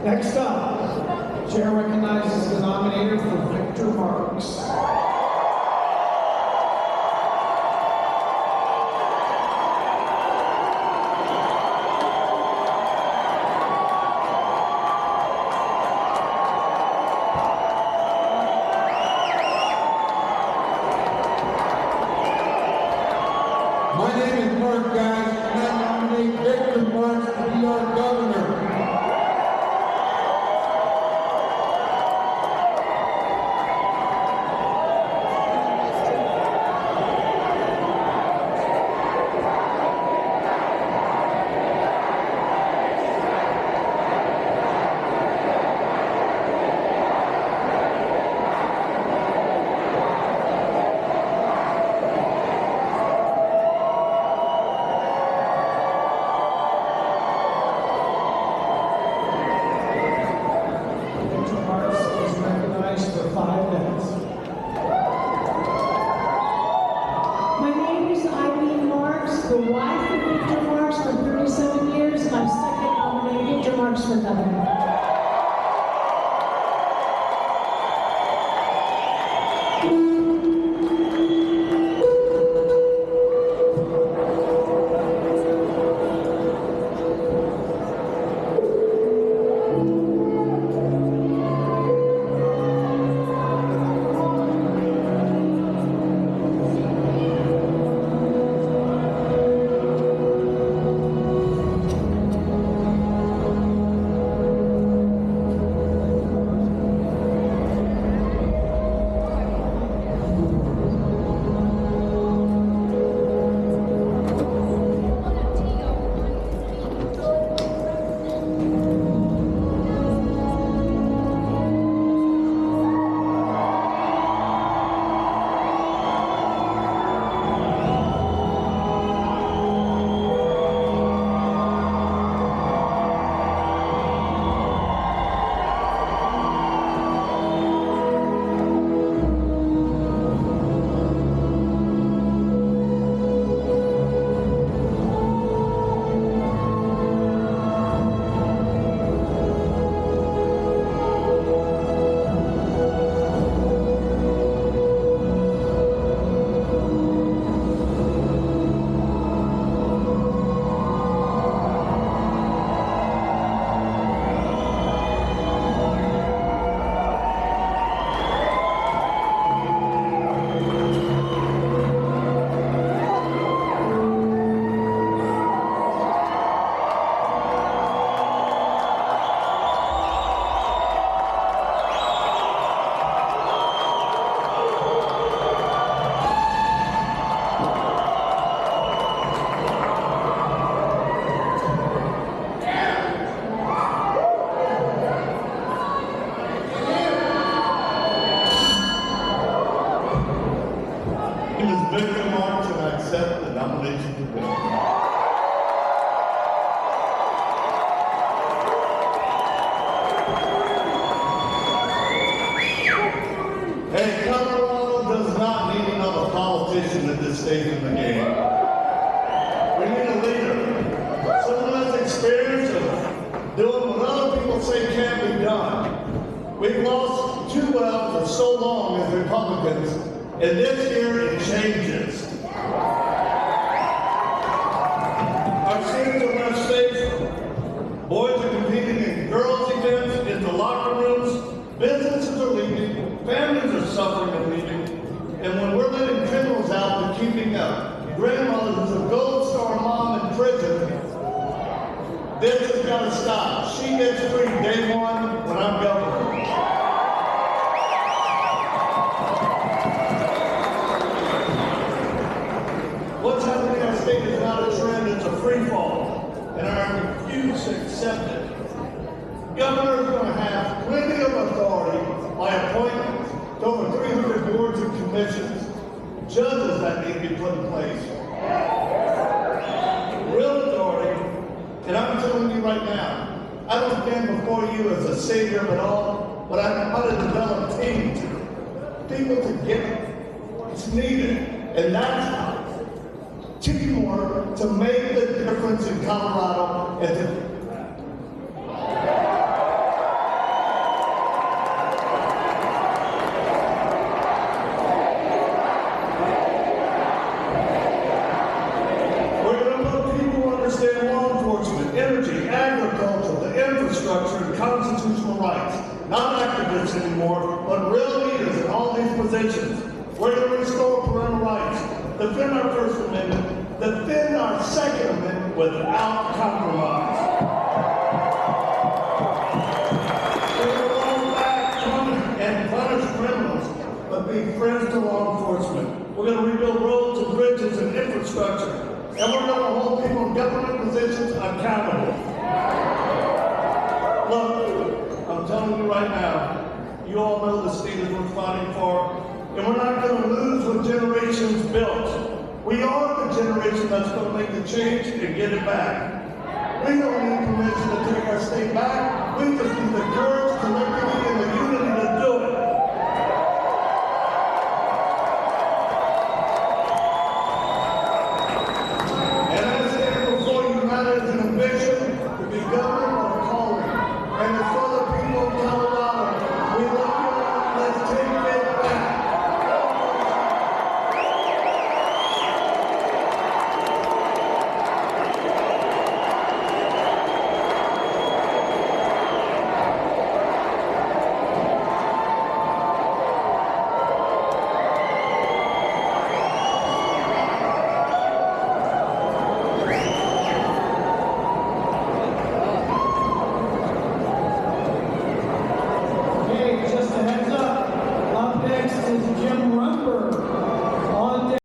Next up, Chair recognizes the nominator for Victor Marx. My name is Mark, guys, and I nominate Victor Marx to be our governor. The wife of Victor Marx for 37 years, and I'm second nominating Victor Marx for governor. Victor Marx, and I accept the nomination for governor. Hey, Colorado does not need another politician at this stage in the game. We need a leader. Someone has experience of doing what other people say can't be done. We've lost too well for so long as Republicans, and this year it changes. Our seniors are less safe. Boys are competing in girls' events, in the locker rooms. Businesses are leaving. Families are suffering and leaving. And when we're letting criminals out, they're keeping up. Grandmother who's a Gold Star mom in prison. This has got to stop. She gets free day one when I'm governor. What's happening in our state is not a trend, it's a free fall. And I refuse to accept it. Governor is going to have plenty of authority by appointment to over 300 boards and commissions. Judges that need to be put in place. Real authority, and I'm telling you right now, I don't stand before you as a savior of it all, but I want to develop teams, people together. It's needed, and that's teamwork to make the difference in Colorado and to infrastructure and constitutional rights. Not activists anymore, but real leaders in all these positions. We're going to restore parental rights, defend our First Amendment, defend our Second Amendment without compromise. We're going to roll back and punish criminals, but be friends to law enforcement. We're going to rebuild roads and bridges and infrastructure, and we're going to hold people in government positions accountable. Look, I'm telling you right now, you all know the standards we're fighting for, and we're not going to lose what generations built. We are the generation that's going to make the change and get it back. We don't need permission to take our state back. We just need the courage, collectivity, and the unity to do it. And as I said before, united as an ambition to be governed